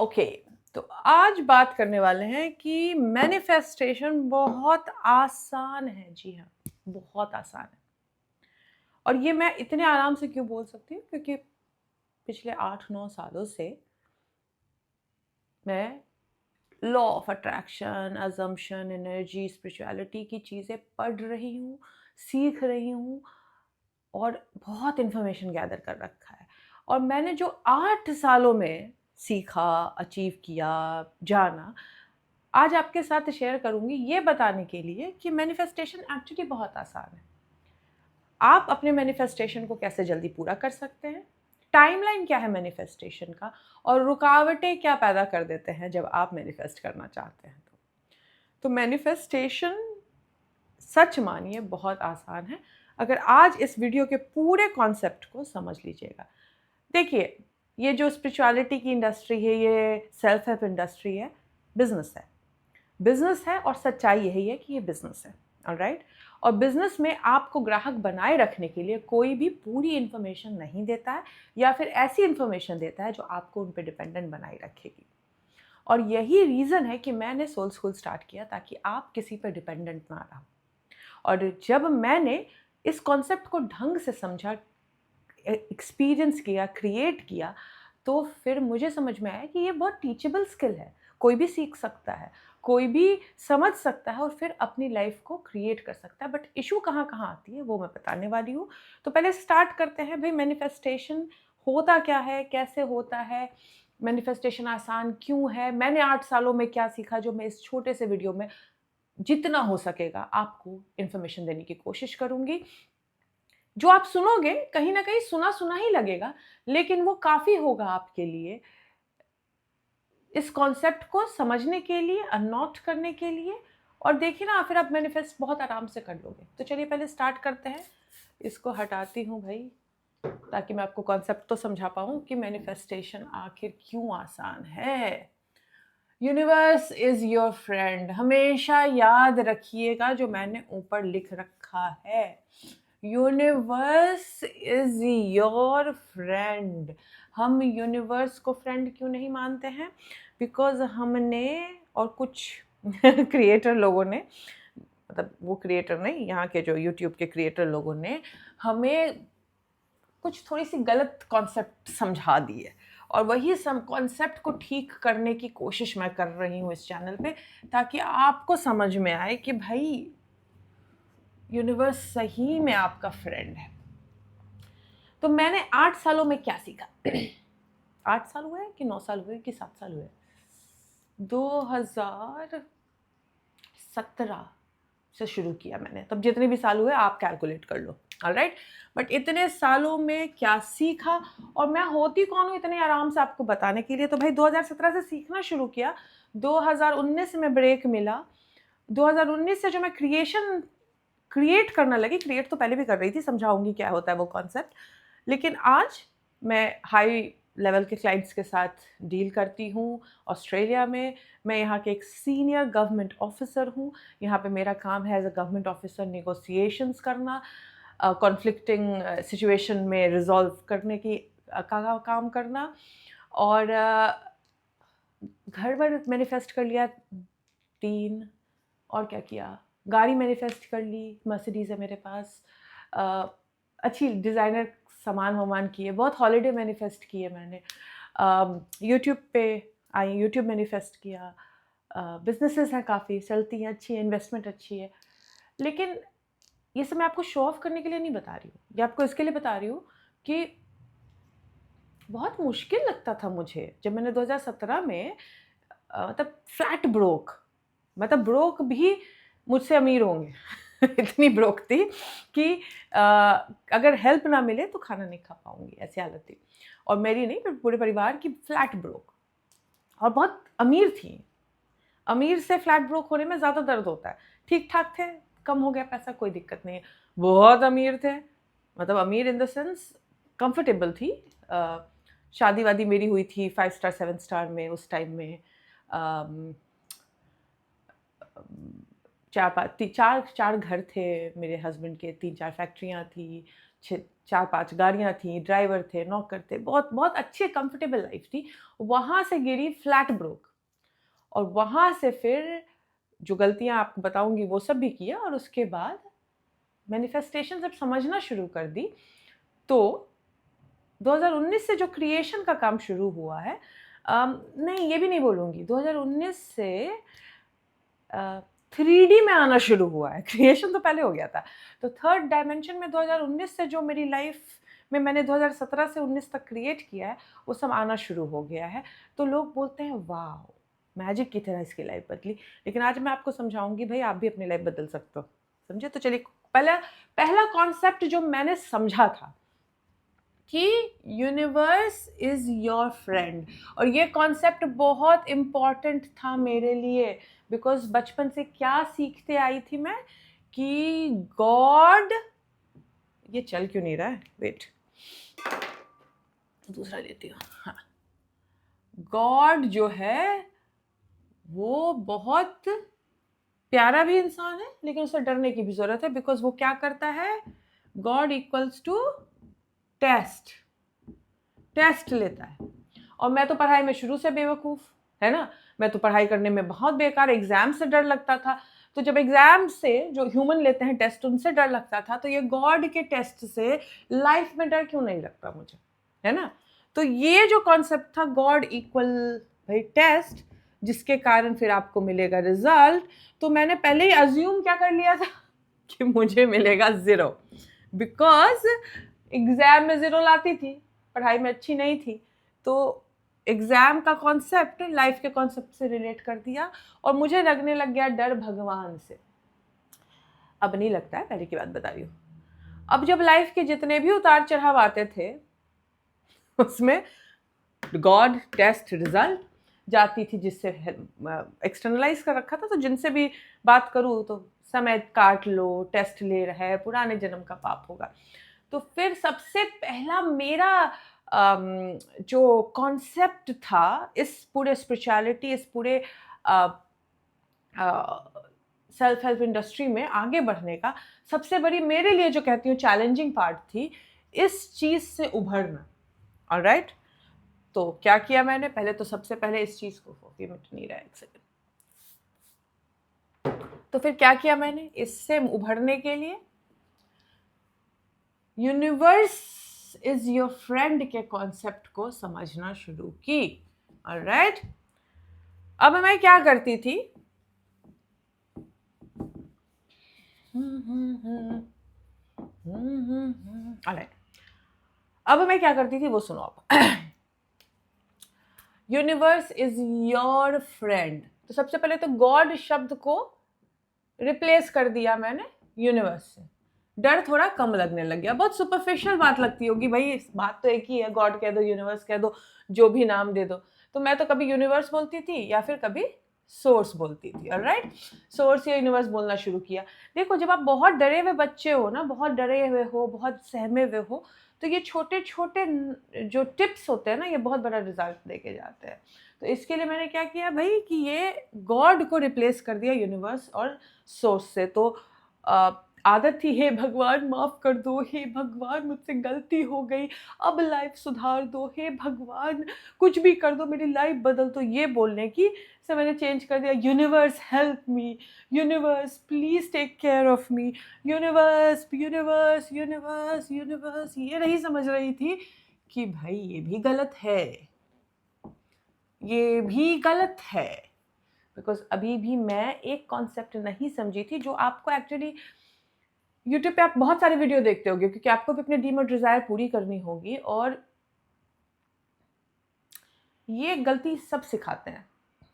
Okay, तो आज बात करने वाले हैं कि मैनिफेस्टेशन बहुत आसान है। जी हाँ, बहुत आसान है। और ये मैं इतने आराम से क्यों बोल सकती हूँ, क्योंकि पिछले 8-9 सालों से मैं law of attraction, assumption, energy, spirituality की चीज़ें पढ़ रही हूँ, सीख रही हूँ और बहुत इन्फॉर्मेशन गैदर कर रखा है। और मैंने जो 8 सालों में सीखा, अचीव किया, जाना, आज आपके साथ शेयर करूंगी, ये बताने के लिए कि मैनिफेस्टेशन एक्चुअली बहुत आसान है। आप अपने मैनिफेस्टेशन को कैसे जल्दी पूरा कर सकते हैं, टाइमलाइन क्या है मैनिफेस्टेशन का, और रुकावटें क्या पैदा कर देते हैं जब आप मैनिफेस्ट करना चाहते हैं। तो मैनिफेस्टेशन, सच मानिए, बहुत आसान है अगर आज इस वीडियो के पूरे कॉन्सेप्ट को समझ लीजिएगा। देखिए, ये जो स्पिरिचुअलिटी की इंडस्ट्री है, ये सेल्फ हेल्प इंडस्ट्री है, बिजनेस है और सच्चाई यही है कि ये बिजनेस है। ऑलराइट। और बिजनेस में आपको ग्राहक बनाए रखने के लिए कोई भी पूरी इंफॉर्मेशन नहीं देता है, या फिर ऐसी इंफॉर्मेशन देता है जो आपको उन पर डिपेंडेंट बनाए रखेगी। और यही रीज़न है कि मैंने सोल स्कूल स्टार्ट किया, ताकि आप किसी पर डिपेंडेंट ना रहो। और जब मैंने इस कॉन्सेप्ट को ढंग से समझा, एक्सपीरियंस किया, क्रिएट किया, तो फिर मुझे समझ में आया कि ये बहुत टीचेबल स्किल है। कोई भी सीख सकता है, कोई भी समझ सकता है और फिर अपनी लाइफ को क्रिएट कर सकता है। बट इशू कहाँ कहाँ आती है वो मैं बताने वाली हूँ। तो पहले स्टार्ट करते हैं भाई, मैनिफेस्टेशन होता क्या है, कैसे होता है, मैनिफेस्टेशन आसान क्यों है, मैंने 8 सालों में क्या सीखा, जो मैं इस छोटे से वीडियो में जितना हो सकेगा आपको इन्फॉर्मेशन देने की कोशिश करूँगी। जो आप सुनोगे कहीं ना कहीं सुना सुना ही लगेगा, लेकिन वो काफ़ी होगा आपके लिए इस कॉन्सेप्ट को समझने के लिए, अनॉट करने के लिए। और देखिए ना, फिर आप मैनिफेस्ट बहुत आराम से कर लोगे। तो चलिए पहले स्टार्ट करते हैं। इसको हटाती हूँ भाई, ताकि मैं आपको कॉन्सेप्ट तो समझा पाऊँ कि मैनिफेस्टेशन आखिर क्यों आसान है। यूनिवर्स इज़ योर फ्रेंड, हमेशा याद रखिएगा जो मैंने ऊपर लिख रखा है। Universe is your friend. हम यूनिवर्स को फ्रेंड क्यों नहीं मानते हैं? बिकॉज हमने और कुछ क्रिएटर लोगों ने, मतलब वो क्रिएटर नहीं, यहाँ के जो यूट्यूब के क्रिएटर लोगों ने हमें कुछ थोड़ी सी गलत कॉन्सेप्ट समझा दिए, और वही सब कॉन्सेप्ट को ठीक करने की कोशिश मैं कर रही हूँ इस चैनल पे, ताकि आपको समझ में आए कि भाई यूनिवर्स सही में आपका फ्रेंड है। तो मैंने 8 सालों में क्या सीखा? 8 साल हुए कि 9 साल हुए कि 7 साल हुए? 2017 से शुरू किया मैंने, तब जितने भी साल हुए आप कैलकुलेट कर लो। ऑलराइट। बट इतने सालों में क्या सीखा, और मैं होती कौन हूँ इतने आराम से आपको बताने के लिए? तो भाई 2017 से सीखना शुरू किया, 2019 में ब्रेक मिला। 2019 से जो मैं क्रिएट करना लगी, क्रिएट तो पहले भी कर रही थी, समझाऊंगी क्या होता है वो कॉन्सेप्ट, लेकिन आज मैं हाई लेवल के क्लाइंट्स के साथ डील करती हूँ ऑस्ट्रेलिया में। मैं यहाँ के एक सीनियर गवर्नमेंट ऑफिसर हूँ। यहाँ पे मेरा काम है as a government officer negotiations करना, कॉन्फ्लिक्टिंग सिचुएशन में रिजॉल्व करने की काम करना। और घर पर मैनिफेस्ट कर लिया 3, और क्या किया, गाड़ी मैनिफेस्ट कर ली, मर्सिडीज़ है मेरे पास, अच्छी डिज़ाइनर सामान वामान किए, बहुत हॉलीडे मैनिफेस्ट किए मैंने, यूट्यूब पे आई, यूट्यूब मैनिफेस्ट किया, बिजनेसेस हैं काफ़ी चलती हैं, अच्छी है, इन्वेस्टमेंट अच्छी है। लेकिन ये सब मैं आपको शो ऑफ करने के लिए नहीं बता रही हूँ, ये आपको इसके लिए बता रही हूँ कि बहुत मुश्किल लगता था मुझे जब मैंने 2017 में मतलब फ्लैट ब्रोक, मतलब ब्रोक भी मुझसे अमीर होंगे इतनी ब्रोक थी कि अगर हेल्प ना मिले तो खाना नहीं खा पाऊंगी, ऐसी हालत थी। और मेरी नहीं, पर पूरे परिवार की फ्लैट ब्रोक। और बहुत अमीर थी। अमीर से फ्लैट ब्रोक होने में ज़्यादा दर्द होता है। ठीक ठाक थे, कम हो गया पैसा, कोई दिक्कत नहीं है। बहुत अमीर थे, मतलब अमीर इन द सेंस कंफर्टेबल थी। शादी वादी मेरी हुई थी 5 स्टार 7 स्टार में उस टाइम में। चार घर थे मेरे हस्बैंड के, 3-4 फैक्ट्रियाँ थी, 4-5 गाड़ियाँ थी, ड्राइवर थे, नौकर थे, बहुत बहुत अच्छी कंफर्टेबल लाइफ थी। वहाँ से गिरी, फ्लैट ब्रोक, और वहाँ से फिर जो गलतियाँ आपको बताऊंगी वो सब भी किया, और उसके बाद मैनिफेस्टेशन जब समझना शुरू कर दी तो 2019 से जो क्रिएशन का काम शुरू हुआ है, नहीं ये भी नहीं बोलूँगी, 2019 से 3D में आना शुरू हुआ है। क्रिएशन तो पहले हो गया था, तो थर्ड डायमेंशन में 2019 से जो मेरी लाइफ में मैंने 2017 से 19 तक क्रिएट किया है वो सब आना शुरू हो गया है। तो लोग बोलते हैं वाह, मैजिक की तरह इसकी लाइफ बदली। लेकिन आज मैं आपको समझाऊंगी भाई आप भी अपनी लाइफ बदल सकते हो, समझे? तो चलिए, पहला कॉन्सेप्ट जो मैंने समझा था कि यूनिवर्स इज योर फ्रेंड, और ये कॉन्सेप्ट बहुत इम्पॉर्टेंट था मेरे लिए, बिकॉज बचपन से क्या सीखते आई थी मैं कि गॉड, ये चल क्यों नहीं रहा है, वेट दूसरा लेती हूँ। हाँ, गॉड जो है वो बहुत प्यारा भी इंसान है, लेकिन उसे डरने की भी जरूरत है, बिकॉज वो क्या करता है, गॉड इक्वल्स टू टेस्ट लेता है। और मैं तो पढ़ाई में शुरू से बेवकूफ़, है ना, मैं तो पढ़ाई करने में बहुत बेकार, एग्जाम से डर लगता था। तो जब एग्जाम से जो ह्यूमन लेते हैं टेस्ट, उनसे डर लगता था, तो ये गॉड के टेस्ट से लाइफ में डर क्यों नहीं लगता मुझे, है ना? तो ये जो कॉन्सेप्ट था गॉड इक्वल भाई टेस्ट, जिसके कारण फिर आपको मिलेगा रिजल्ट, तो मैंने पहले ही अज्यूम क्या कर लिया था कि मुझे मिलेगा 0, बिकॉज एग्जाम में 0 लाती थी, पढ़ाई में अच्छी नहीं थी, तो एग्जाम का कॉन्सेप्ट लाइफ के कॉन्सेप्ट से रिलेट कर दिया, और मुझे लगने लग गया डर भगवान से। अब नहीं लगता है, पहले की बात बता रही हूँ। अब जब लाइफ के जितने भी उतार चढ़ाव आते थे उसमें गॉड टेस्ट रिजल्ट जाती थी, जिससे एक्सटर्नलाइज कर रखा था, तो जिनसे भी बात करूँ तो समय काट लो, टेस्ट ले रहा है, पुराने जन्म का पाप होगा। तो फिर सबसे पहला मेरा जो कॉन्सेप्ट था इस पूरे स्पिरिचुअलिटी, इस पूरे सेल्फ हेल्प इंडस्ट्री में आगे बढ़ने का, सबसे बड़ी मेरे लिए जो कहती हूँ चैलेंजिंग पार्ट थी इस चीज़ से उभरना। ऑलराइट, तो क्या किया मैंने, पहले तो सबसे पहले इस चीज़ को, ये मिट नहीं रहा है, एक सेकेंड। तो फिर क्या किया मैंने, इससे उभरने के लिए यूनिवर्स इज योर फ्रेंड के कॉन्सेप्ट को समझना शुरू की। ऑलराइट, अब मैं क्या करती थी, ऑलराइट, अब मैं क्या करती थी वो सुनो आप। यूनिवर्स इज योर फ्रेंड, तो सबसे पहले तो गॉड शब्द को रिप्लेस कर दिया मैंने यूनिवर्स से, डर थोड़ा कम लगने लग गया। बहुत सुपरफिशियल बात लगती होगी भाई, बात तो एक ही है, गॉड कह दो, यूनिवर्स कह दो, जो भी नाम दे दो। तो मैं तो कभी यूनिवर्स बोलती थी या फिर कभी सोर्स बोलती थी। ऑलराइट, सोर्स या यूनिवर्स बोलना शुरू किया। देखो, जब आप बहुत डरे हुए बच्चे हो ना, बहुत डरे हुए हो, बहुत सहमे हुए हो, तो ये छोटे छोटे जो टिप्स होते हैं ना, ये बहुत बड़ा रिजल्ट देके जाते हैं। तो इसके लिए मैंने क्या किया भाई कि ये गॉड को रिप्लेस कर दिया यूनिवर्स और सोर्स से। तो आदत थी, हे भगवान माफ़ कर दो, हे भगवान मुझसे गलती हो गई, अब लाइफ सुधार दो, हे भगवान कुछ भी कर दो, मेरी लाइफ बदल दो, ये बोलने की से मैंने चेंज कर दिया, universe help me, universe please take care of me, universe universe universe universe. ये नहीं समझ रही थी कि भाई ये भी गलत है, ये भी गलत है, बिकॉज अभी भी मैं एक कॉन्सेप्ट नहीं समझी थी जो आपको एक्चुअली यूट्यूब पे आप बहुत सारे वीडियो देखते होगे, क्योंकि आपको भी अपने ड्रीम और डिजायर पूरी करनी होगी, और ये गलती सब सिखाते हैं।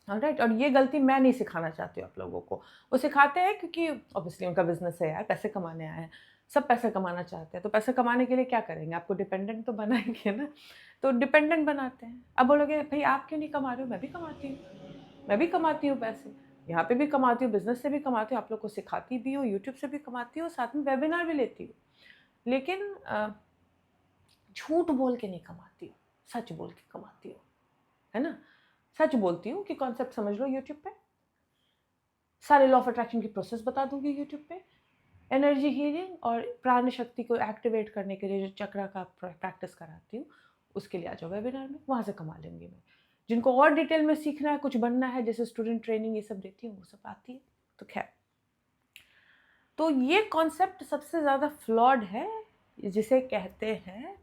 ऑलराइट, और ये गलती मैं नहीं सिखाना चाहती हूँ आप लोगों को। वो सिखाते हैं क्योंकि ऑब्वियसली उनका बिजनेस है यार, पैसे कमाने आए हैं, सब पैसे कमाना चाहते हैं, तो पैसे कमाने के लिए क्या करेंगे, आपको डिपेंडेंट तो बनाएंगे ना, तो डिपेंडेंट बनाते हैं। अब बोलोगे भाई आप क्यों नहीं कमा रहे हो, मैं भी कमाती हूँ, मैं भी कमाती हूँ पैसे, यहाँ पे भी कमाती हूँ, बिजनेस से भी कमाती हूँ, आप लोग को सिखाती भी हूँ, यूट्यूब से भी कमाती हूँ, साथ में वेबिनार भी लेती हूँ, लेकिन झूठ बोल के नहीं कमाती हूँ, सच बोल के कमाती हूँ, है ना। सच बोलती हूँ कि कॉन्सेप्ट समझ लो यूट्यूब पे, सारे लॉ ऑफ अट्रैक्शन की प्रोसेस बता दूंगी यूट्यूब पे, एनर्जी हीलिंग और प्राण शक्ति को एक्टिवेट करने के लिए जो चक्रा का प्रैक्टिस कराती हूँ, उसके लिए आ जाओ वेबिनार में, वहाँ से कमा लेंगे मैं। जिनको और डिटेल में सीखना है, कुछ बनना है, जैसे स्टूडेंट ट्रेनिंग ये सब देती हूँ, वो सब आती है। तो खैर, तो ये कॉन्सेप्ट सबसे ज़्यादा फ्लॉड है, जिसे कहते हैं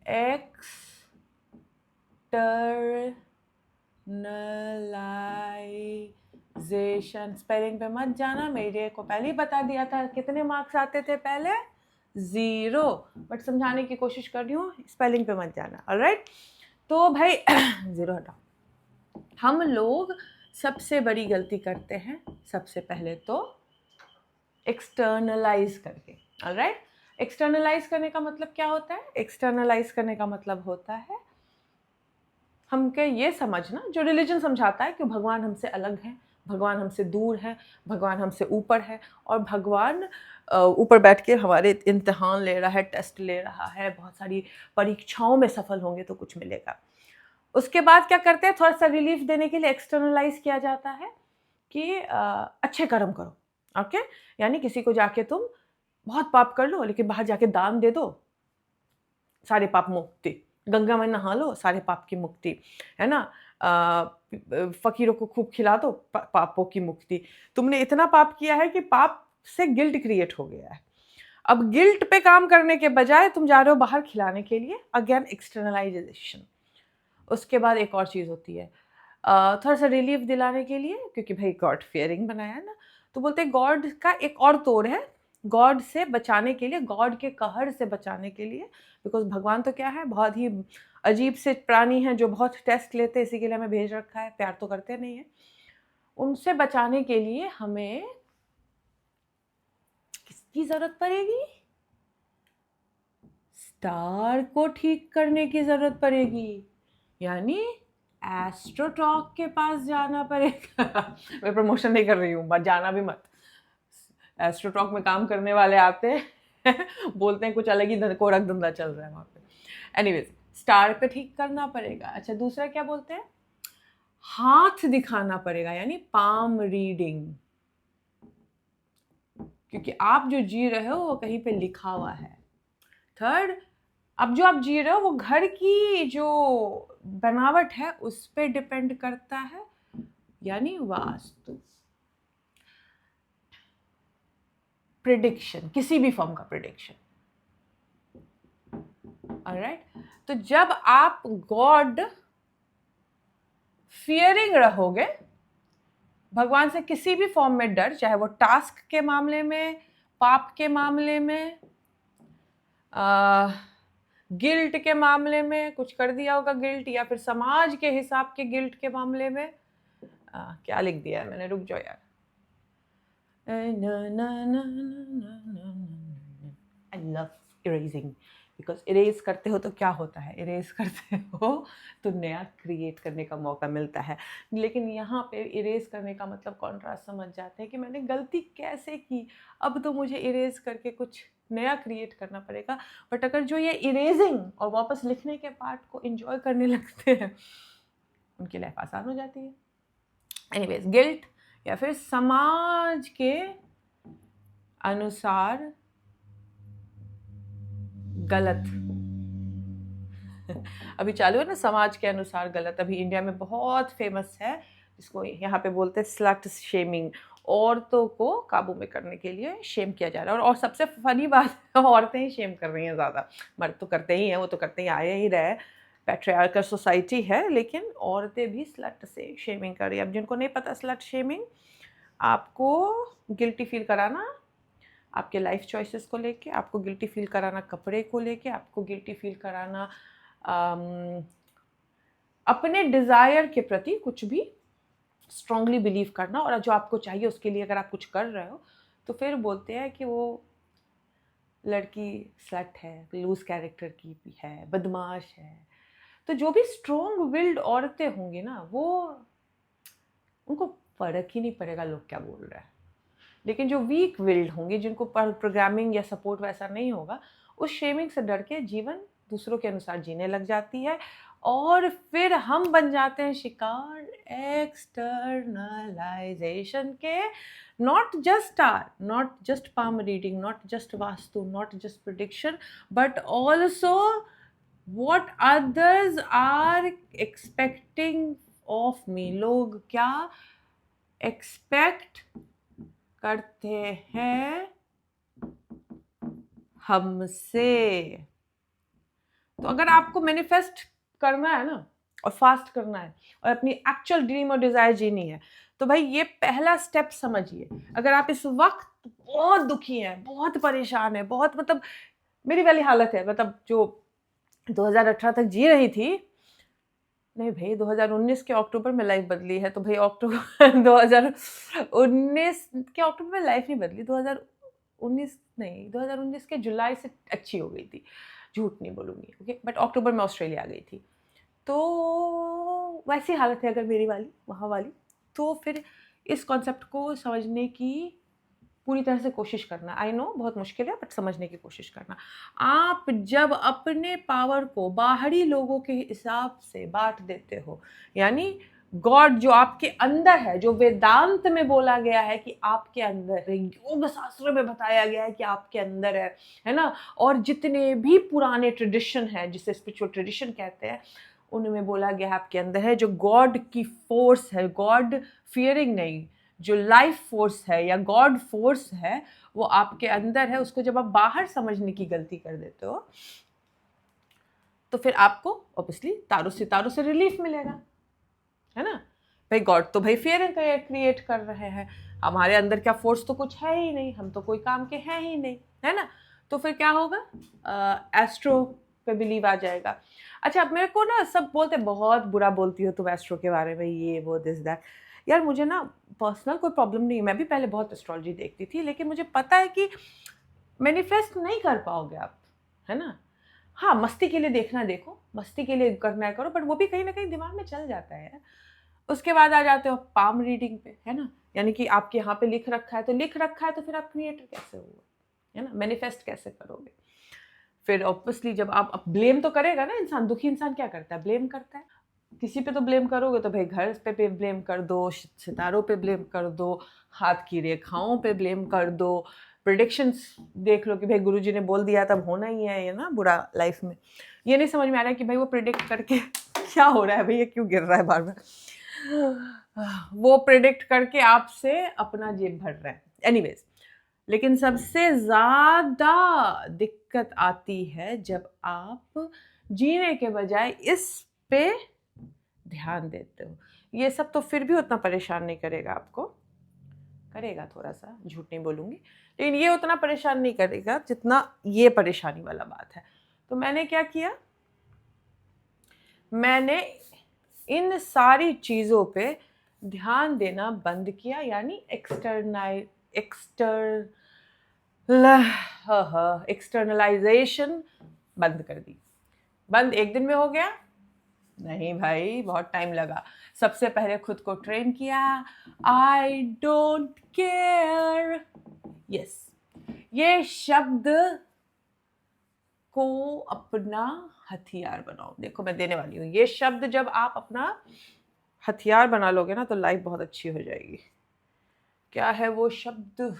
एक्सटर्नलाइजेशन। स्पेलिंग पे मत जाना, मेरे को पहले ही बता दिया था। कितने मार्क्स आते थे पहले? 0। बट समझाने की कोशिश कर रही हूँ, स्पेलिंग पे मत जाना। ऑलराइट, तो भाई 0 हटाओ। हम लोग सबसे बड़ी गलती करते हैं सबसे पहले तो एक्सटर्नलाइज करके। ऑलराइट, एक्सटर्नलाइज करने का मतलब क्या होता है? एक्सटर्नलाइज करने का मतलब होता है हमके ये समझना, जो रिलीजन समझाता है कि भगवान हमसे अलग है, भगवान हमसे दूर है, भगवान हमसे ऊपर है, और भगवान ऊपर बैठ के हमारे इम्तिहान ले रहा है, टेस्ट ले रहा है, बहुत सारी परीक्षाओं में सफल होंगे तो कुछ मिलेगा। उसके बाद क्या करते हैं, थोड़ा सा रिलीफ देने के लिए एक्सटर्नलाइज किया जाता है कि अच्छे कर्म करो। ओके, यानी किसी को जाके तुम बहुत पाप कर लो, लेकिन बाहर जाके दान दे दो, सारे पाप मुक्ति। गंगा में नहा लो, सारे पाप की मुक्ति, है ना। फकीरों को खूब खिला दो, पापों की मुक्ति। तुमने इतना पाप किया है कि पाप से गिल्ट क्रिएट हो गया है। अब गिल्ट पे काम करने के बजाय तुम जा रहे हो बाहर खिलाने के लिए, अगेन एक्सटर्नलाइजेशन। उसके बाद एक और चीज़ होती है, थोड़ा सा रिलीफ दिलाने के लिए, क्योंकि भाई गॉड फियरिंग बनाया है ना, तो बोलते हैं गॉड का एक और तोड़ है, गॉड से बचाने के लिए, गॉड के कहर से बचाने के लिए। बिकॉज भगवान तो क्या है, बहुत ही अजीब से प्राणी हैं जो बहुत टेस्ट लेते हैं, इसी के लिए हमें भेज रखा है, प्यार तो करते नहीं है। उनसे बचाने के लिए हमें किसकी जरूरत पड़ेगी? स्टार को ठीक करने की जरूरत पड़ेगी, यानी एस्ट्रोटॉक के पास जाना पड़ेगा। मैं प्रमोशन नहीं कर रही हूँ, बट जाना भी मत। एस्ट्रोटॉक में काम करने वाले आते हैं बोलते हैं कुछ अलग ही कोरक धंधा चल रहा है वहाँ पे। एनीवेज, स्टार पे ठीक करना पड़ेगा। अच्छा, दूसरा क्या बोलते हैं? हाथ दिखाना पड़ेगा, यानी पाम रीडिंग, क्योंकि आप जो जी रहे हो वो कहीं पे लिखा हुआ है। थर्ड, अब जो आप जी रहे हो वो घर की जो बनावट है उस पर डिपेंड करता है, यानी वास्तु। प्रिडिक्शन, किसी भी फॉर्म का प्रिडिक्शन। ऑलराइट, तो जब आप गॉड फियरिंग रहोगे, भगवान से किसी भी फॉर्म में डर, चाहे वो टास्क के मामले में, पाप के मामले में, गिल्ट के मामले में, कुछ कर दिया होगा गिल्ट, या फिर समाज के हिसाब के गिल्ट के मामले में, क्या लिख दिया है मैंने, रुक जाओ यार। I love erasing, because erase करते हो तो क्या होता है, इरेज करते हो तो नया क्रिएट करने का मौका मिलता है। लेकिन यहाँ पे इरेज करने का मतलब कॉन्ट्रास्ट समझ जाते हैं कि मैंने गलती कैसे की, अब तो मुझे इरेज करके कुछ नया क्रिएट करना पड़ेगा। बट अगर जो ये इरेजिंग और वापस लिखने के पार्ट को एंजॉय करने लगते हैं, उनकी लाइफ आसान हो जाती है। एनीवेज, गिल्ट या फिर समाज के अनुसार गलत अभी चालू है ना, समाज के अनुसार गलत, अभी इंडिया में बहुत फेमस है, जिसको यहाँ पे बोलते हैं स्लट शेमिंग। औरतों को काबू में करने के लिए शेम किया जा रहा है, और सबसे फनी बात है, औरतें ही शेम कर रही हैं ज़्यादा। मर्द तो करते ही हैं, वो तो करते ही आए ही रहे, पैट्रियार्कल सोसाइटी है, लेकिन औरतें भी स्लट से शेमिंग कर रही है। अब जिनको नहीं पता स्लट शेमिंग, आपको गिल्टी फील कराना आपके लाइफ चॉइसेस को लेके, आपको गिल्टी फील कराना कपड़े को लेके, आपको गिल्टी फील कराना अपने डिज़ायर के प्रति कुछ भी स्ट्रांगली बिलीव करना, और जो आपको चाहिए उसके लिए अगर आप कुछ कर रहे हो तो फिर बोलते हैं कि वो लड़की स्लट है, लूज कैरेक्टर की भी है, बदमाश है। तो जो भी स्ट्रॉन्ग विल्ड औरतें होंगी ना, वो उनको फर्क ही नहीं पड़ेगा लोग क्या बोल रहे हैं। लेकिन जो वीक विल्ड होंगे, जिनको प्रोग्रामिंग या सपोर्ट वैसा नहीं होगा, उस शेमिंग से डर के जीवन दूसरों के अनुसार जीने लग जाती है, और फिर हम बन जाते हैं शिकार एक्सटर्नलाइजेशन के। Not just palm reading, not just vastu, not just prediction, but also what others are expecting of me। लोग क्या एक्सपेक्ट करते हैं हमसे। तो अगर आपको मैनिफेस्ट करना है ना और फास्ट करना है और अपनी एक्चुअल ड्रीम और डिजायर जीनी है, तो भाई ये पहला स्टेप समझिए। अगर आप इस वक्त बहुत दुखी हैं, बहुत परेशान हैं, बहुत मतलब मेरी वाली हालत है, मतलब जो 2018 तक जी रही थी, नहीं भाई 2019 के अक्टूबर में लाइफ बदली है, तो भाई अक्टूबर 2019 के अक्टूबर में लाइफ नहीं बदली, 2019 के जुलाई से अच्छी हो गई थी, झूठ नहीं बोलूँगी, ओके। बट अक्टूबर में ऑस्ट्रेलिया आ गई थी, तो वैसी हालत है अगर मेरी वाली वहाँ वाली। तो फिर इस कॉन्सेप्ट को समझने की पूरी तरह से कोशिश करना। आई नो बहुत मुश्किल है, बट समझने की कोशिश करना। आप जब अपने पावर को बाहरी लोगों के हिसाब से बांट देते हो, यानी गॉड जो आपके अंदर है, जो वेदांत में बोला गया है कि आपके अंदर है, योग शास्त्र में बताया गया है कि आपके अंदर है ना, और जितने भी पुराने ट्रेडिशन है जिसे स्पिरिचुअल ट्रेडिशन कहते हैं, उनमें बोला गया है आपके अंदर है जो गॉड की फोर्स है, गॉड फियरिंग नहीं, जो लाइफ फोर्स है या गॉड फोर्स है, वो आपके अंदर है। उसको जब आप बाहर समझने की गलती कर देते हो, तो फिर आपको ऑब्वियसली तारों से रिलीफ मिलेगा, है ना। भाई गॉड तो भाई फियर क्रिएट कर रहे हैं, हमारे अंदर क्या फोर्स तो कुछ है ही नहीं, हम तो कोई काम के हैं ही नहीं, है ना। तो फिर क्या होगा, एस्ट्रो पे बिलीव आ जाएगा। अच्छा, अब मेरे को ना सब बोलते बहुत बुरा बोलती हो तुम एस्ट्रो के बारे में, ये वो दिस दैट। यार मुझे ना पर्सनल कोई प्रॉब्लम नहीं है, मैं भी पहले बहुत एस्ट्रोलॉजी देखती थी, लेकिन मुझे पता है कि मैनिफेस्ट नहीं कर पाओगे आप, है ना। हाँ, मस्ती के लिए देखना देखो, मस्ती के लिए करना है करो, बट वो भी कहीं ना कहीं दिमाग में चल जाता है। उसके बाद आ जाते हो पाम रीडिंग पे, है ना, यानी कि आपके यहाँ पे लिख रखा है, तो लिख रखा है, तो फिर आप क्रिएटर कैसे होगे, है ना, मैनिफेस्ट कैसे करोगे। फिर ऑब्वियसली जब आप ब्लेम तो करेगा ना इंसान, दुखी इंसान क्या करता है, ब्लेम करता है। किसी पे तो ब्लेम करोगे, तो भाई घर पे ब्लेम कर दो, सितारों पे ब्लेम कर दो, हाथ की रेखाओं पे ब्लेम कर दो, प्रिडिक्शंस देख लो कि भाई गुरुजी ने बोल दिया तब होना ही है ना बुरा लाइफ में। ये नहीं समझ में आ रहा है कि भाई वो प्रिडिक्ट करके क्या हो रहा है, भाई ये क्यों गिर रहा है बार बार, वो प्रिडिक्ट करके आपसे अपना जेब भर रहा है। एनीवेज, लेकिन सबसे ज़्यादा दिक्कत आती है जब आप जीने के बजाय इस पे ध्यान देते हो। ये सब तो फिर भी उतना परेशान नहीं करेगा आपको, करेगा थोड़ा सा, झूठ नहीं बोलूँगी, लेकिन ये उतना परेशान नहीं करेगा जितना ये परेशानी वाला बात है। तो मैंने क्या किया, मैंने इन सारी चीज़ों पे ध्यान देना बंद किया, यानी एक्सटर्नलाइजेशन बंद कर दी। बंद एक दिन में हो गया नहीं भाई, बहुत टाइम लगा। सबसे पहले खुद को ट्रेन किया, आई डोंट केयर, यस, ये शब्द को अपना हथियार बनाओ। देखो मैं देने वाली हूँ ये शब्द, जब आप अपना हथियार बना लोगे ना, तो लाइफ बहुत अच्छी हो जाएगी। क्या है वो शब्द,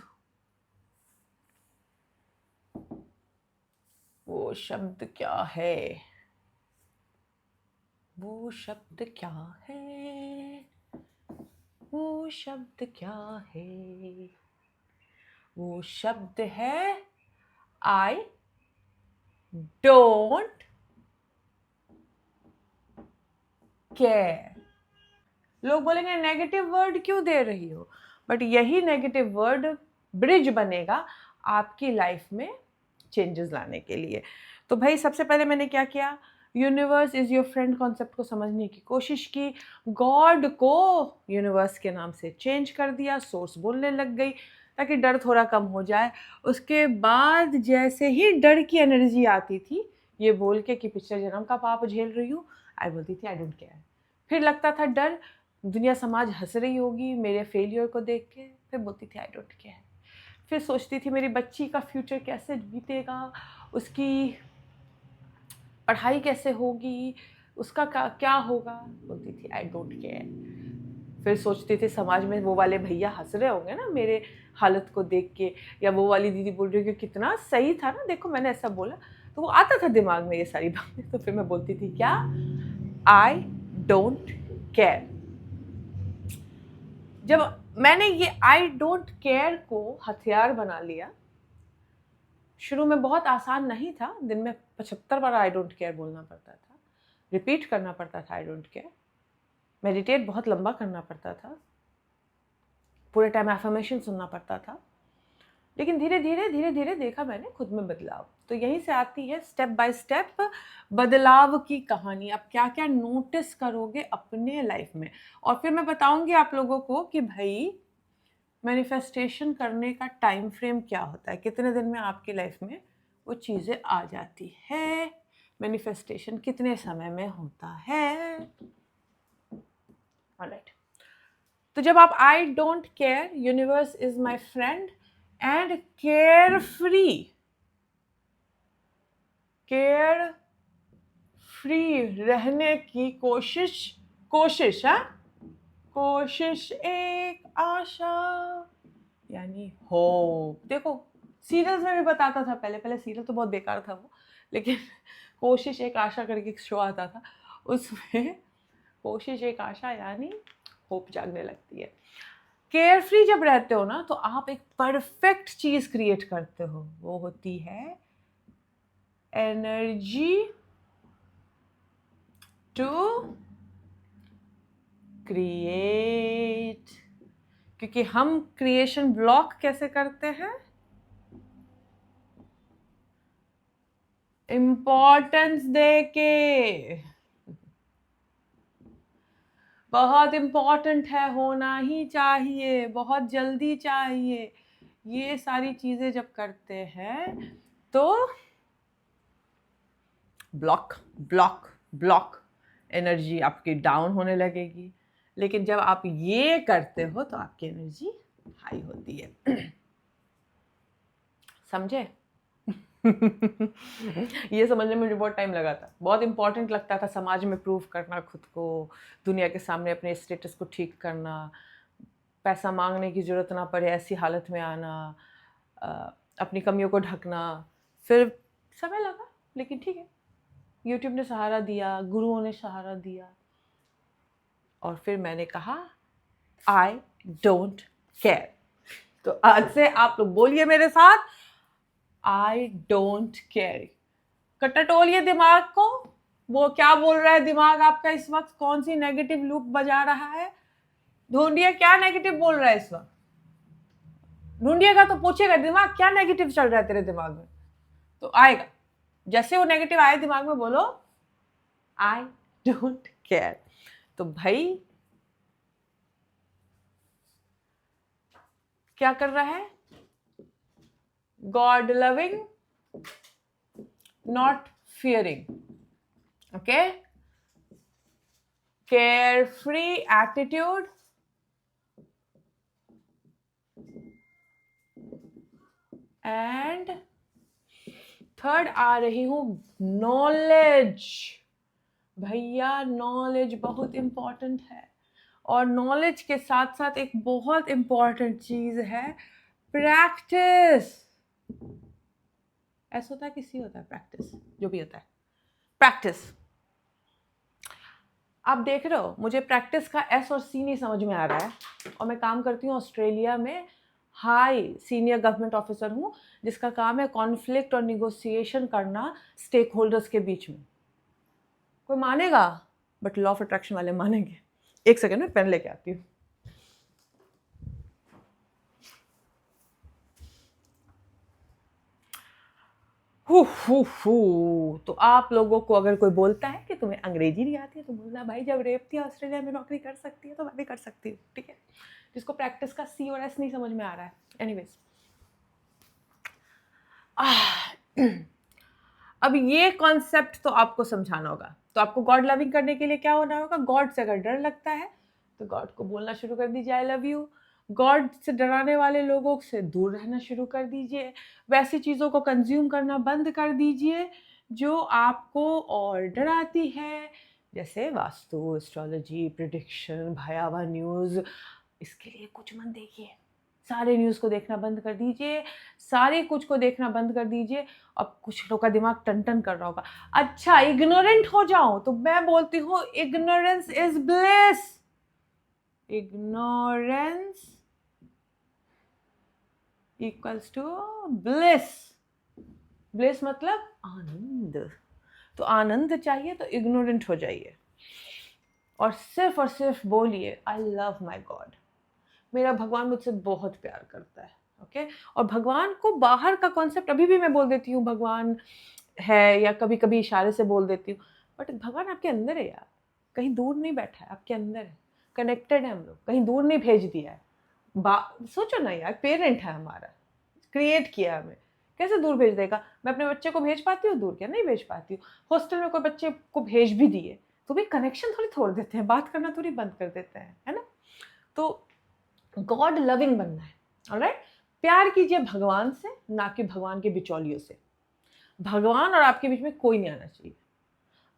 वो शब्द क्या है, वो शब्द क्या है, वो शब्द क्या है, वो शब्द है आई डोंट केयर। लोग बोलेंगे नेगेटिव वर्ड क्यों दे रही हो, बट यही नेगेटिव वर्ड ब्रिज बनेगा आपकी लाइफ में चेंजेस लाने के लिए। तो भाई सबसे पहले मैंने क्या किया, universe is your friend concept को समझने की कोशिश की, गॉड को यूनिवर्स के नाम से चेंज कर दिया, सोर्स बोलने लग गई ताकि डर थोड़ा कम हो जाए। उसके बाद जैसे ही डर की एनर्जी आती थी, ये बोल के कि पिछले जन्म का पाप झेल रही हूँ, आई बोलती थी आई डोंट केयर। फिर लगता था डर, दुनिया समाज हंस रही होगी मेरे फेलियर को देख के, फिर बोलती थी आई डोंट केयर। फिर सोचती थी मेरी बच्ची का फ्यूचर कैसे बीतेगा, उसकी पढ़ाई कैसे होगी, उसका क्या होगा? बोलती थी आई डोंट केयर। फिर सोचते थे समाज में वो वाले भैया हंस रहे होंगे ना मेरे हालत को देख के, या वो वाली दीदी बोल रही है कि कितना सही था ना, देखो मैंने ऐसा बोला। तो वो आता था दिमाग में ये सारी बातें। तो फिर मैं बोलती थी क्या? I don't care. जब मैंने ये आई डोंट केयर को हथियार बना लिया, शुरू में बहुत आसान नहीं था, दिन में 75 बार आई डोंट केयर बोलना पड़ता था, रिपीट करना पड़ता था आई डोंट केयर, मेडिटेट बहुत लंबा करना पड़ता था, पूरे टाइम एफर्मेशन सुनना पड़ता था। लेकिन धीरे धीरे देखा मैंने खुद में बदलाव। तो यहीं से आती है स्टेप बाय स्टेप बदलाव की कहानी। आप क्या क्या नोटिस करोगे अपने लाइफ में, और फिर मैं बताऊंगी आप लोगों को कि भाई मैनिफेस्टेशन करने का टाइम फ्रेम क्या होता है, कितने दिन में आपकी लाइफ में वो चीज़ें आ जाती है, मैनिफेस्टेशन कितने समय में होता है। ऑलराइट, तो जब आप I don't care, universe is my friend and care free रहने की कोशिश एक आशा, यानी होप। देखो सीरियल्स में भी बताता था, पहले सीरियल तो बहुत बेकार था वो, लेकिन कोशिश एक आशा करके एक शो आता था, उसमें कोशिश एक आशा यानी होप जागने लगती है। केयर फ्री जब रहते हो ना, तो आप एक परफेक्ट चीज क्रिएट करते हो, वो होती है एनर्जी टू क्रिएट। क्योंकि हम क्रिएशन ब्लॉक कैसे करते हैं? इंपॉर्टेंस देके। बहुत इंपॉर्टेंट है, होना ही चाहिए, बहुत जल्दी चाहिए, ये सारी चीजें जब करते हैं तो ब्लॉक एनर्जी आपकी डाउन होने लगेगी। लेकिन जब आप ये करते हो तो आपकी एनर्जी हाई होती है। समझे? ये समझने में मुझे बहुत टाइम लगा था, बहुत इंपॉर्टेंट लगता था समाज में प्रूव करना खुद को, दुनिया के सामने अपने स्टेटस को ठीक करना, पैसा मांगने की जरूरत ना पड़े ऐसी हालत में आना, अपनी कमियों को ढकना। फिर समय लगा, लेकिन ठीक है, यूट्यूब ने सहारा दिया, गुरुओं ने सहारा दिया, और फिर मैंने कहा आई डोंट केयर। तो आज से आप लोग बोलिए मेरे साथ, आई डोंट केयर। कटटोलिए दिमाग को, वो क्या बोल रहा है दिमाग आपका इस वक्त, कौन सी नेगेटिव लूप बजा रहा है, ढूंढिए क्या नेगेटिव बोल रहा है इस वक्त। ढूंढिएगा तो पूछेगा दिमाग क्या नेगेटिव चल रहा है तेरे दिमाग में, तो आएगा। जैसे वो नेगेटिव आए दिमाग में, बोलो आई डोंट केयर। तो भाई क्या कर रहा है? God loving, not fearing, okay, carefree attitude, and third आ रही हूं नॉलेज। भैया नॉलेज बहुत इंपॉर्टेंट है, और नॉलेज के साथ साथ एक बहुत इंपॉर्टेंट चीज है प्रैक्टिस। ऐसा होता है कि सी होता है प्रैक्टिस, जो भी होता है प्रैक्टिस। आप देख रहे हो मुझे प्रैक्टिस का एस और सी नहीं समझ में आ रहा है, और मैं काम करती हूँ ऑस्ट्रेलिया में, हाई सीनियर गवर्नमेंट ऑफिसर हूँ, जिसका काम है कॉन्फ्लिक्ट और निगोसिएशन करना स्टेक होल्डर्स के बीच में। कोई मानेगा, बट लॉ ऑफ अट्रैक्शन वाले मानेंगे। एक सेकंड में पेन लेके आती हूँ। तो आप लोगों को अगर कोई बोलता है कि तुम्हें अंग्रेजी नहीं आती है, तो बोलना भाई जब रेवती ऑस्ट्रेलिया में नौकरी कर सकती है तो मैं भी कर सकती हूँ, ठीक है। जिसको प्रैक्टिस का सी और एस नहीं समझ में आ रहा है, एनीवेज। अब ये कॉन्सेप्ट तो आपको समझाना होगा। तो आपको गॉड लविंग करने के लिए क्या होना होगा? गॉड से अगर डर लगता है तो गॉड को बोलना शुरू कर दीजिए आई लव यू। गॉड से डराने वाले लोगों से दूर रहना शुरू कर दीजिए। वैसी चीज़ों को कंज्यूम करना बंद कर दीजिए जो आपको और डराती है, जैसे वास्तु, एस्ट्रोलॉजी, प्रिडिक्शन, भयावह न्यूज़, इसके लिए कुछ मत देखिए। सारे न्यूज़ को देखना बंद कर दीजिए, सारे कुछ को देखना बंद कर दीजिए। अब कुछ लोगों का दिमाग टन-टन कर रहा होगा, अच्छा इग्नोरेंट हो जाऊँ? तो मैं बोलती हूँ ignorance is bliss. Ignorance equals to bliss. Bliss मतलब आनंद। तो आनंद चाहिए तो इग्नोरेंट हो जाइए और सिर्फ बोलिए आई लव माई गॉड। मेरा भगवान मुझसे बहुत प्यार करता है। ओके और भगवान को बाहर का कॉन्सेप्ट अभी भी मैं बोल देती हूँ भगवान है, या कभी कभी इशारे से बोल देती हूँ, बट भगवान आपके अंदर है यार, कहीं दूर नहीं बैठा है, आपके अंदर है, कनेक्टेड है हम लोग, कहीं दूर नहीं भेज दिया है। सोचो ना यार, पेरेंट है हमारा, क्रिएट किया हमें, कैसे दूर भेज देगा? मैं अपने बच्चे को भेज पाती हूँ दूर? क्या नहीं भेज पाती हूँ। हॉस्टल में कोई बच्चे को भेज भी दिए तो भी कनेक्शन थोड़ी तोड़ देते हैं, बात करना थोड़ी बंद कर देते हैं, है ना? तो गॉड लविंग बनना है, ऑलराइट? प्यार कीजिए भगवान से, ना कि भगवान के बिचौलियों से। भगवान और आपके बीच में कोई नहीं आना चाहिए।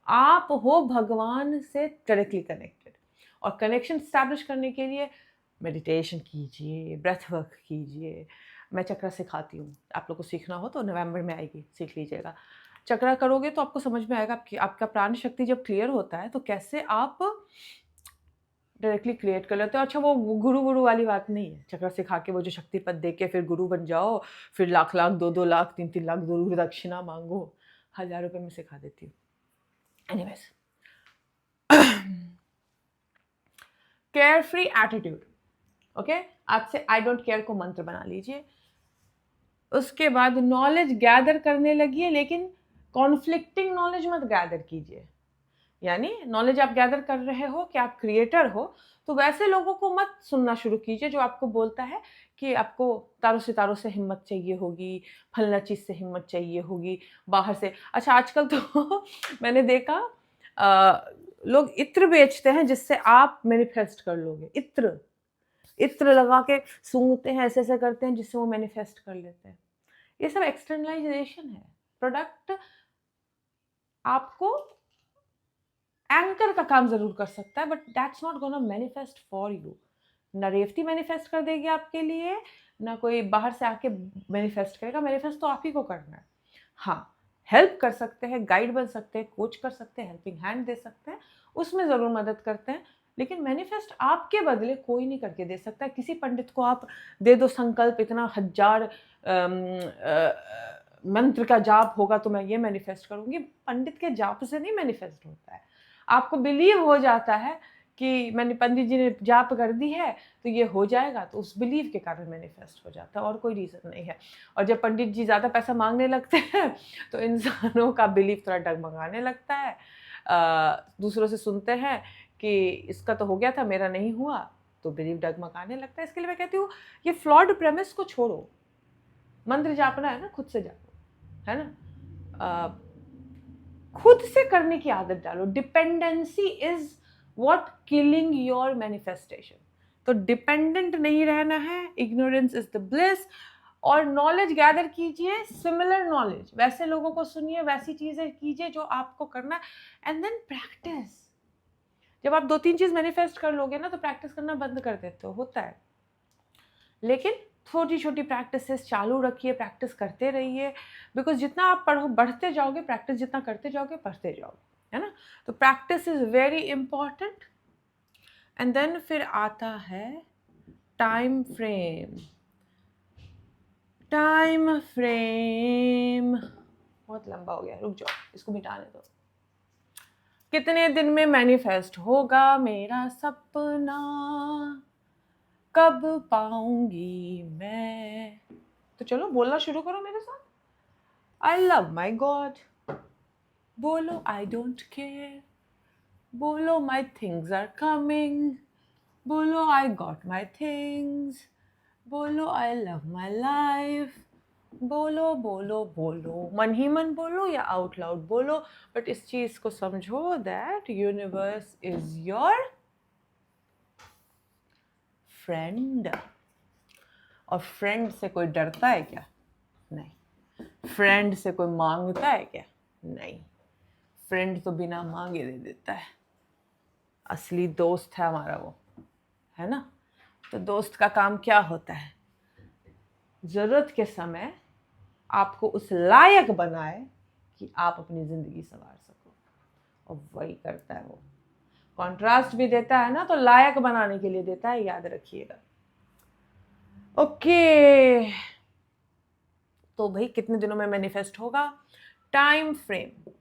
आप हो भगवान से डायरेक्टली कनेक्टेड, और कनेक्शन स्टैब्लिश करने के लिए मेडिटेशन कीजिए, ब्रेथ वर्क कीजिए। मैं चक्रा सिखाती हूँ, आप लोग को सीखना हो तो नवंबर में आएगी, सीख लीजिएगा। चक्रा करोगे तो आपको समझ में आएगा आपका प्राण शक्ति जब क्लियर होता है तो कैसे आप डायरेक्टली क्रिएट कर लेते हो। अच्छा वो गुरु वाली बात नहीं है, चक्र सिखा के वो जो शक्ति पद दे के फिर गुरु बन जाओ, फिर लाख 2 लाख 3 लाख गुरु दक्षिणा मांगो। 1000 रुपये में सिखा देती हूँ। Anyways, care free attitude. Okay, आज से आई डोंट केयर को मंत्र बना लीजिए। उसके बाद नॉलेज गैदर करने लगिए, लेकिन कॉन्फ्लिक्टिंग नॉलेज मत गैदर कीजिए। यानी नॉलेज आप गैदर कर रहे हो कि आप क्रिएटर हो, तो वैसे लोगों को मत सुनना शुरू कीजिए जो आपको बोलता है कि आपको तारों सितारों से हिम्मत चाहिए होगी, फलना चीज़ से हिम्मत चाहिए होगी, बाहर से। अच्छा आजकल तो मैंने देखा लोग इत्र बेचते हैं जिससे आप मैनिफेस्ट कर लोगे। इत्र लगा के सूंघते हैं, ऐसे ऐसे करते हैं जिससे वो मैनिफेस्ट कर लेते हैं। ये सब एक्सटर्नलाइजेशन है। प्रोडक्ट आपको एंकर का काम जरूर कर सकता है, but that's not gonna manifest for you. ना रेवती मैनिफेस्ट कर देगी आपके लिए, ना कोई बाहर से आके मैनिफेस्ट करेगा। मैनिफेस्ट तो आप ही को करना है। हाँ, हेल्प कर सकते हैं, गाइड बन सकते हैं, कोच कर सकते हैं, हेल्पिंग हैंड दे सकते हैं, उसमें ज़रूर मदद करते हैं। लेकिन मैनिफेस्ट आपके बदले कोई नहीं करके दे सकता। किसी पंडित को आप दे दो संकल्प, इतना 1000 मंत्र का जाप होगा तो मैं ये मैनिफेस्ट करूँगी, पंडित के जाप से नहीं मैनिफेस्ट होता है। आपको बिलीव हो जाता है कि मैंने पंडित जी ने जाप कर दी है तो ये हो जाएगा, तो उस बिलीव के कारण मैनिफेस्ट हो जाता है, और कोई रीज़न नहीं है। और जब पंडित जी ज़्यादा पैसा मांगने लगते हैं तो इंसानों का बिलीव थोड़ा डगमगाने लगता है। दूसरों से सुनते हैं कि इसका तो हो गया था, मेरा नहीं हुआ, तो बिलीव डगमगाने लगता है। इसके लिए मैं कहती हूँ ये फ्लॉड प्रेमिस को छोड़ो। मंत्र जापना है ना, खुद से जापो, है ना? खुद से करने की आदत डालो। Dependency is what killing your manifestation. तो डिपेंडेंट नहीं रहना है, इग्नोरेंस इज द ब्लिस। और नॉलेज गैदर कीजिए, सिमिलर नॉलेज, वैसे लोगों को सुनिए, वैसी चीजें कीजिए जो आपको करना है, एंड देन प्रैक्टिस। जब आप 2-3 चीज मैनिफेस्ट कर लोगे ना तो प्रैक्टिस करना बंद कर देते हो, होता है। लेकिन छोटी छोटी प्रैक्टिसेस चालू रखिए, प्रैक्टिस करते रहिए, बिकॉज जितना आप बढ़ते जाओगे, प्रैक्टिस जितना करते जाओगे, बढ़ते जाओगे, है ना? तो practice is very important. And then फिर आता है टाइम फ्रेम। टाइम फ्रेम बहुत लंबा हो गया, रुक जाओ, इसको मिटाने दो। कितने दिन में मैनिफेस्ट होगा मेरा सपना, कब पाऊंगी मैं? तो चलो बोलना शुरू करो मेरे साथ। आई लव माई गॉड, बोलो आई डोंट केयर, बोलो माई थिंग्स आर कमिंग, बोलो आई गॉट माई थिंग्स, बोलो आई लव माई लाइफ। बोलो बोलो बोलो, मन ही मन बोलो या आउट लाउड बोलो, बट इस चीज को समझो that universe is your friend. और फ्रेंड से कोई डरता है क्या? नहीं। फ्रेंड से कोई मांगता है क्या? नहीं। फ्रेंड तो बिना मांगे दे देता है। असली दोस्त है हमारा वो, है ना। तो दोस्त का काम क्या होता है, ज़रूरत के समय आपको उस लायक बनाए कि आप अपनी ज़िंदगी संवार सको, और वही करता है वो। कॉन्ट्रास्ट भी देता है ना, तो लायक बनाने के लिए देता है, याद रखिएगा। ओके, तो भाई कितने दिनों में मैनिफेस्ट होगा, टाइम फ्रेम।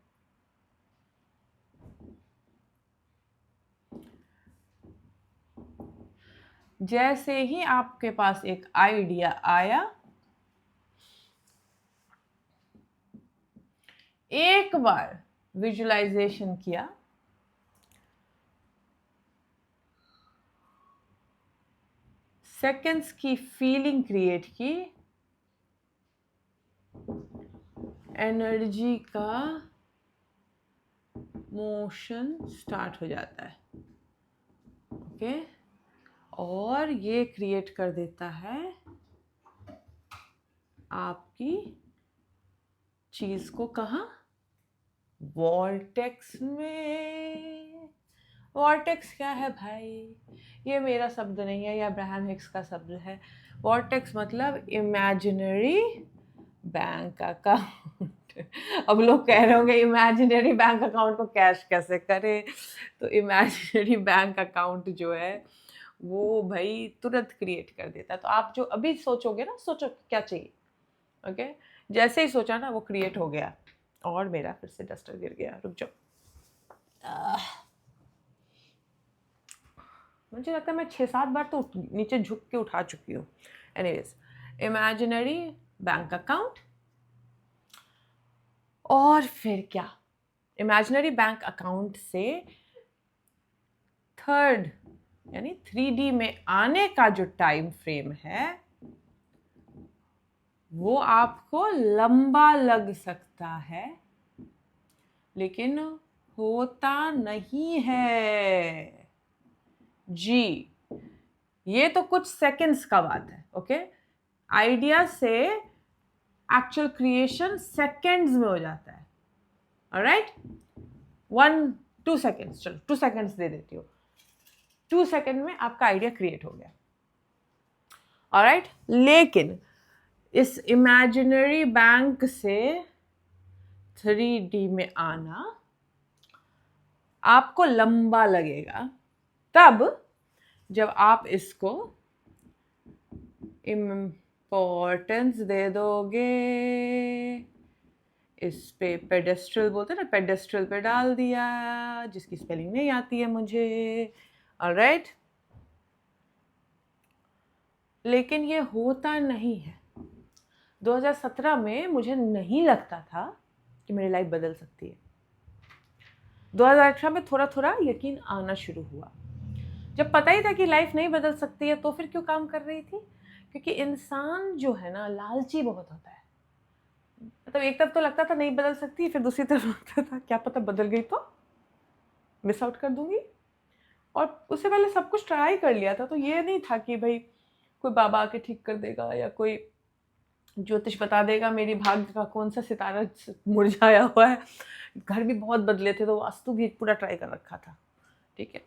जैसे ही आपके पास एक आइडिया आया, एक बार विजुअलाइजेशन किया, सेकंड्स की फीलिंग क्रिएट की, एनर्जी का मोशन स्टार्ट हो जाता है। ओके, और ये क्रिएट कर देता है आपकी चीज को कहाँ, वॉर्टेक्स में। वॉर्टेक्स क्या है भाई, ये मेरा शब्द नहीं है, ये अब्राहम हिक्स का शब्द है। वॉर्टेक्स मतलब इमेजिनरी बैंक अकाउंट। अब लोग कह रहे होंगे इमेजिनरी बैंक अकाउंट को कैश कैसे करे, तो इमेजिनरी बैंक अकाउंट जो है वो भाई तुरंत क्रिएट कर देता है। तो आप जो अभी सोचोगे ना, सोचो क्या चाहिए, ओके, जैसे ही सोचा ना वो क्रिएट हो गया। और मेरा फिर से डस्टर गिर गया, रुक जाओ। मुझे लगता है मैं 6-7 बार तो नीचे झुक के उठा चुकी हूँ। एनीवेज, इमेजिनरी बैंक अकाउंट, और फिर क्या, इमेजिनरी बैंक अकाउंट से थर्ड यानी 3D में आने का जो टाइम फ्रेम है वो आपको लंबा लग सकता है, लेकिन होता नहीं है जी। ये तो कुछ सेकंड्स का बात है, ओके। आइडिया से एक्चुअल क्रिएशन सेकंड्स में हो जाता है, ऑलराइट। 1-2 सेकंड्स, चलो 2 सेकंड्स दे देती हूँ, 2 सेकंड में आपका आइडिया क्रिएट हो गया, ऑलराइट। लेकिन इस इमेजिनरी बैंक से 3D में आना आपको लंबा लगेगा, तब जब आप इसको इम्पोर्टेंस दे दोगे, इस पे पेडेस्ट्रल बोलते हैं ना, पेडेस्ट्रल पे डाल दिया, जिसकी स्पेलिंग नहीं आती है मुझे, ऑलराइट। लेकिन ये होता नहीं है। 2017 में मुझे नहीं लगता था कि मेरी लाइफ बदल सकती है। 2018 में थोड़ा थोड़ा यकीन आना शुरू हुआ। जब पता ही था कि लाइफ नहीं बदल सकती है तो फिर क्यों काम कर रही थी, क्योंकि इंसान जो है ना लालची बहुत होता है। मतलब एक तरफ तो लगता था नहीं बदल सकती, फिर दूसरी तरफ लगता था क्या पता बदल गई तो मिस आउट कर दूंगी। और उससे पहले सब कुछ ट्राई कर लिया था, तो ये नहीं था कि भाई कोई बाबा आके ठीक कर देगा या कोई ज्योतिष बता देगा मेरी भाग्य का कौन सा सितारा मुरझाया हुआ है। घर भी बहुत बदले थे, तो वास्तु भी पूरा ट्राई कर रखा था, ठीक है।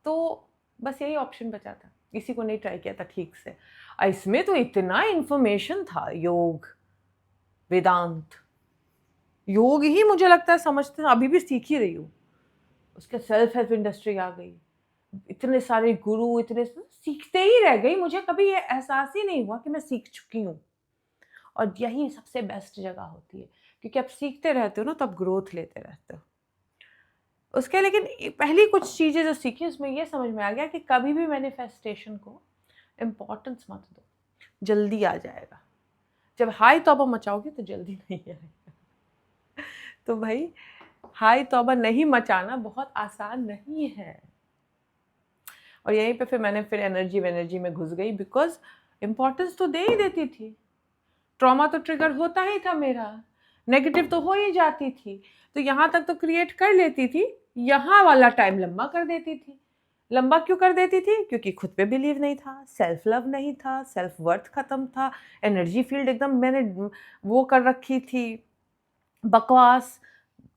तो बस यही ऑप्शन बचा था, किसी को नहीं ट्राई किया था ठीक से। इसमें तो इतना इन्फॉर्मेशन था, योग, वेदांत, योग ही मुझे लगता है समझते, अभी भी सीख ही रही हूँ। उसके सेल्फ हेल्प इंडस्ट्री आ गई, इतने सारे गुरु, इतने सीखते ही रह गई। मुझे कभी ये एहसास ही नहीं हुआ कि मैं सीख चुकी हूँ। और यही सबसे बेस्ट जगह होती है, क्योंकि आप सीखते रहते हो ना, तो आप ग्रोथ लेते रहते हो उसके। लेकिन पहली कुछ चीज़ें जो सीखी उसमें ये समझ में आ गया कि कभी भी मैनिफेस्टेशन को इम्पोर्टेंस मत दो, जल्दी आ जाएगा। जब हाई तौबा मचाओगे तो जल्दी नहीं आएगा। तो भाई हाई तौबा नहीं मचाना बहुत आसान नहीं है। और यहीं पे फिर मैंने फिर एनर्जी में घुस गई, बिकॉज इम्पोर्टेंस तो दे ही देती थी। ट्रॉमा तो ट्रिगर होता ही था मेरा, नेगेटिव तो हो ही जाती थी, तो यहाँ तक तो क्रिएट कर लेती थी, यहाँ वाला टाइम लंबा कर देती थी। लंबा क्यों कर देती थी, क्योंकि खुद पे बिलीव नहीं था, सेल्फ लव नहीं था, सेल्फ वर्थ खत्म था, एनर्जी फील्ड एकदम मैंने वो कर रखी थी, बकवास,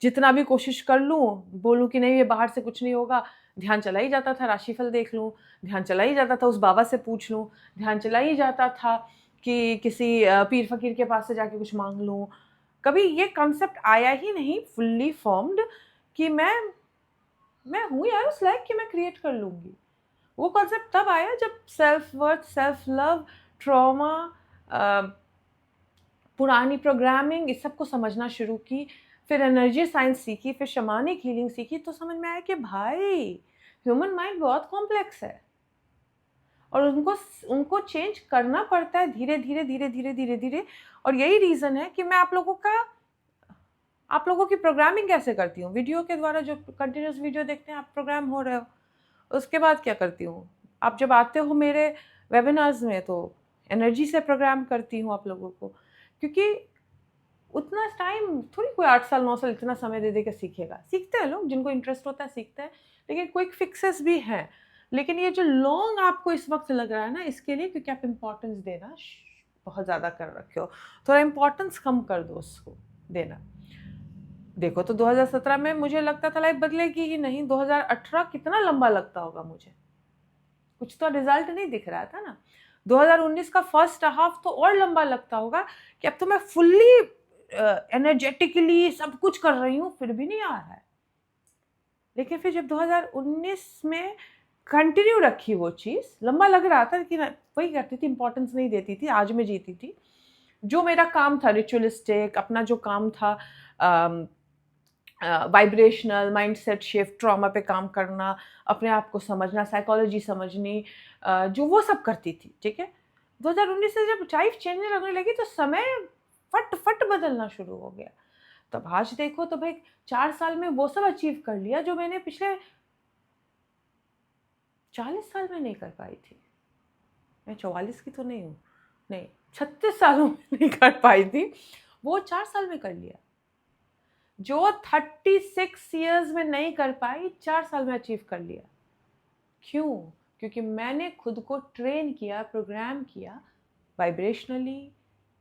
जितना भी कोशिश कर लूँ, बोलूँ कि नहीं ये बाहर से कुछ नहीं होगा, ध्यान चला ही जाता था राशिफल देख लूँ, ध्यान चला ही जाता था उस बाबा से पूछ लूँ, ध्यान चला ही जाता था कि किसी पीर फकीर के पास से जाके कुछ मांग लूँ। कभी ये कॉन्सेप्ट आया ही नहीं फुल्ली फॉर्म्ड कि मैं हूँ यार उस लायक कि मैं क्रिएट कर लूँगी। वो कॉन्सेप्ट तब आया जब self worth, self love, trauma, पुरानी प्रोग्रामिंग इस सब को समझना शुरू की, फिर एनर्जी साइंस सीखी, फिर शमानिक हीलिंग सीखी, तो समझ में आया कि भाई ह्यूमन माइंड बहुत कॉम्प्लेक्स है और उनको चेंज करना पड़ता है धीरे धीरे धीरे धीरे धीरे धीरे। और यही रीज़न है कि मैं आप लोगों की प्रोग्रामिंग कैसे करती हूँ। वीडियो के द्वारा जो कंटिन्यूस वीडियो देखते हैं आप प्रोग्राम हो रहे हो। उसके बाद क्या करती हूँ, आप जब आते हो मेरे वेबिनार्स में तो एनर्जी से प्रोग्राम करती हूँ आप लोगों को, क्योंकि उतना टाइम थोड़ी कोई 8 साल 9 साल इतना समय दे के सीखेगा। सीखते हैं लोग, जिनको इंटरेस्ट होता है सीखते हैं, लेकिन क्विक फिक्सेस भी हैं। लेकिन ये जो लॉन्ग आपको इस वक्त लग रहा है ना, इसके लिए क्योंकि आप इम्पोर्टेंस देना बहुत ज़्यादा कर रखे हो, थोड़ा इम्पोर्टेंस कम कर दो उसको देना। देखो तो 2017 में मुझे लगता था लाइफ बदलेगी ही नहीं, 2018 कितना लंबा लगता होगा मुझे, कुछ तो रिजल्ट नहीं दिख रहा था ना। 2019 का फर्स्ट हाफ तो और लंबा लगता होगा कि अब तो मैं फुल्ली एनर्जेटिकली सब कुछ कर रही हूँ, फिर भी नहीं आ रहा है। लेकिन फिर जब 2019 में कंटिन्यू रखी वो चीज़, लंबा लग रहा था कि वही करती थी, इंपॉर्टेंस नहीं देती थी, आज में जीती थी। जो मेरा काम था रिचुअलिस्टिक, अपना जो काम था वाइब्रेशनल, माइंडसेट शिफ्ट, ट्रॉमा पे काम करना, अपने आप को समझना, साइकोलॉजी समझनी, जो वो सब करती थी, ठीक है। 2019 से जब लाइफ चेंज लगने लगी तो समय फट फट बदलना शुरू हो गया। तब आज देखो तो भाई 4 साल में वो सब अचीव कर लिया जो मैंने पिछले 40 साल में नहीं कर पाई थी। मैं 44 की तो नहीं हूँ, नहीं 36 सालों में नहीं कर पाई थी, वो 4 साल में कर लिया। जो 36 ईयर्स में नहीं कर पाई 4 साल में अचीव कर लिया। क्यों? क्योंकि मैंने खुद को ट्रेन किया, प्रोग्राम किया, vibrationally,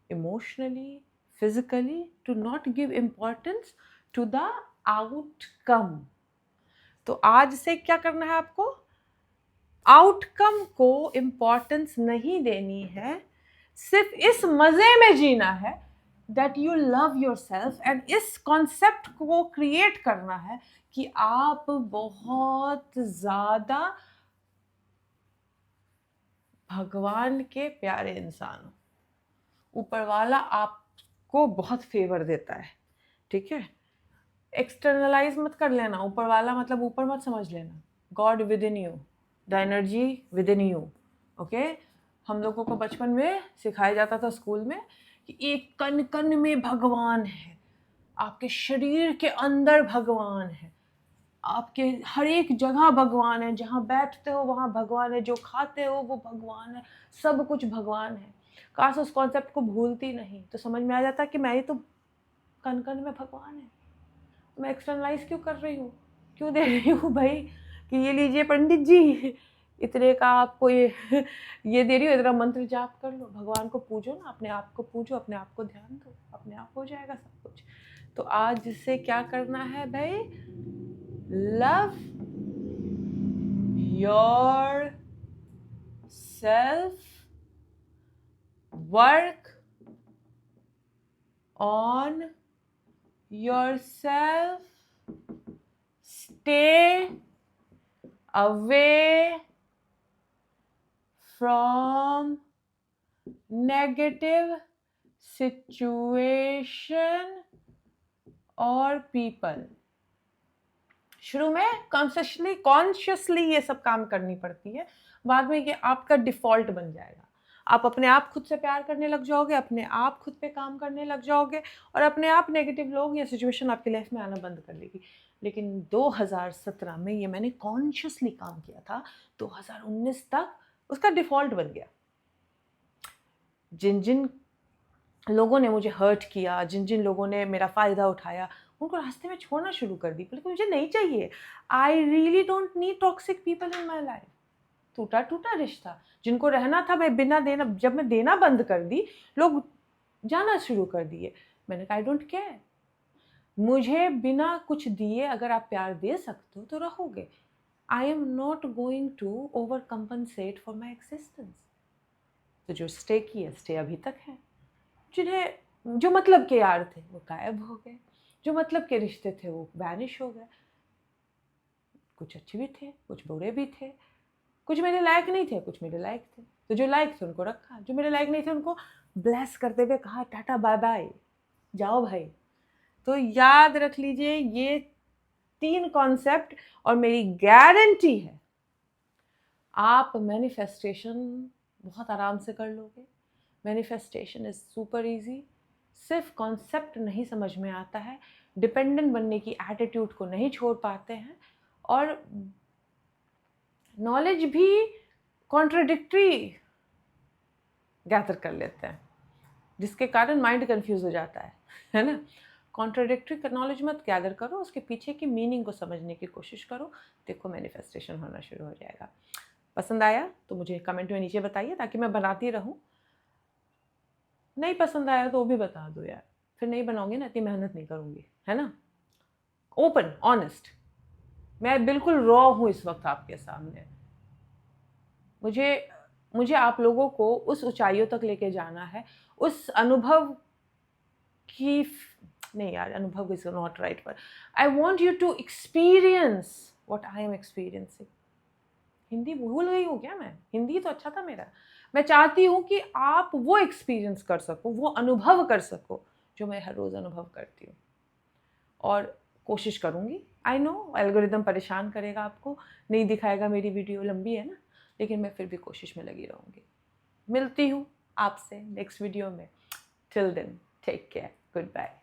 emotionally, physically, to not give importance to the outcome. तो आज से क्या करना है आपको? आउटकम को इम्पोर्टेंस नहीं देनी है, सिर्फ इस मजे में जीना है that you love your self, and इस कॉन्सेप्ट को क्रिएट करना है कि आप बहुत ज़्यादा भगवान के प्यारे इंसान हो। ऊपर वाला आपको बहुत फेवर देता है, ठीक है। एक्सटर्नलाइज मत कर लेना, ऊपर वाला मतलब ऊपर मत समझ लेना। God with in you, the energy with in you, okay. हम लोगों को बचपन में सिखाया जाता था स्कूल में कि एक कण कण में भगवान है, आपके शरीर के अंदर भगवान है, आपके हर एक जगह भगवान है, जहाँ बैठते हो वहाँ भगवान है, जो खाते हो वो भगवान है, सब कुछ भगवान है। काश उस कॉन्सेप्ट को भूलती नहीं तो समझ में आ जाता कि मैं ही तो कण कण में भगवान है। मैं एक्सटर्नलाइज क्यों कर रही हूँ, क्यों दे रही हूँ भाई कि ये लीजिए पंडित जी, इतने का आपको ये दे रही हो, इतना मंत्र जाप कर लो, भगवान को पूजो ना, अपने आप को पूजो, अपने आप को ध्यान दो, अपने आप हो जाएगा सब कुछ। तो आज से क्या करना है भाई? Love your self, work on yourself, stay away from negative situation और people। शुरू में कॉन्शियसली ये सब काम करनी पड़ती है, बाद में ये आपका डिफॉल्ट बन जाएगा। आप अपने आप खुद से प्यार करने लग जाओगे, अपने आप खुद पे काम करने लग जाओगे, और अपने आप नेगेटिव लोग या सिचुएशन आपकी लाइफ में आना बंद कर लेगी। लेकिन 2017 में ये मैंने कॉन्शियसली काम किया था, 2019 तक उसका डिफ़ॉल्ट बन गया। जिन जिन लोगों ने मुझे हर्ट किया, जिन जिन लोगों ने मेरा फ़ायदा उठाया, उनको रास्ते में छोड़ना शुरू कर दी, बल्कि मुझे नहीं चाहिए। I really don't need toxic people in my life. टूटा टूटा रिश्ता, जिनको रहना था मैं बिना देना, जब मैं देना बंद कर दी, लोग जाना शुरू कर दिए। मैंने कहा आई डोंट केयर। मुझे बिना कुछ दिए अगर आप प्यार दे सकते हो तो रहोगे। I am not going to overcompensate for my existence. तो जो स्टे किए स्टे अभी तक है। जिन्हें जो मतलब के यार थे वो गायब हो गए, जो मतलब के रिश्ते थे वो वैनिश हो गए। कुछ अच्छे भी थे, कुछ बुरे भी थे, कुछ मेरे लायक नहीं थे, कुछ मेरे लायक थे। तो जो लायक थे उनको रखा, जो मेरे लायक नहीं थे उनको ब्लेस करते हुए कहा टाटा बाय बाय, जाओ भाई। तो याद रख लीजिए ये 3 कॉन्सेप्ट, और मेरी गारंटी है आप मैनिफेस्टेशन बहुत आराम से कर लोगे। Manifestation is super easy. सिर्फ कॉन्सेप्ट नहीं समझ में आता है, डिपेंडेंट बनने की एटीट्यूड को नहीं छोड़ पाते हैं, और नॉलेज भी कॉन्ट्रडिक्टरी गैदर कर लेते हैं, जिसके कारण माइंड कंफ्यूज हो जाता है ना। कॉन्ट्रडिक्टरी नॉलेज मत गैदर करो, उसके पीछे की मीनिंग को समझने की कोशिश करो। देखो मैनिफेस्टेशन होना शुरू हो जाएगा। पसंद आया तो मुझे कमेंट में नीचे बताइए ताकि मैं बनाती रहूं। नहीं पसंद आया तो वो भी बता दो यार, फिर नहीं बनाऊंगी ना, इतनी मेहनत नहीं करूंगी, है ना। ओपन ऑनेस्ट, मैं बिल्कुल रॉ हूं इस वक्त आपके सामने। मुझे आप लोगों को उस ऊंचाइयों तक लेके जाना है, उस अनुभव की, नहीं यार अनुभव is not right word, I want you to experience what I am experiencing. Hindi भूल गई हूँ क्या मैं? हिंदी तो अच्छा था मेरा। मैं चाहती हूँ कि आप वो एक्सपीरियंस कर सको, वो अनुभव कर सको जो मैं हर रोज़ अनुभव करती हूँ। और कोशिश करूँगी, आई नो एल्गोरिदम परेशान करेगा आपको, नहीं दिखाएगा, मेरी वीडियो लंबी है ना, लेकिन मैं फिर भी कोशिश में लगी रहूँगी। मिलती हूँ आपसे नेक्स्ट वीडियो में। Till then take care, good bye.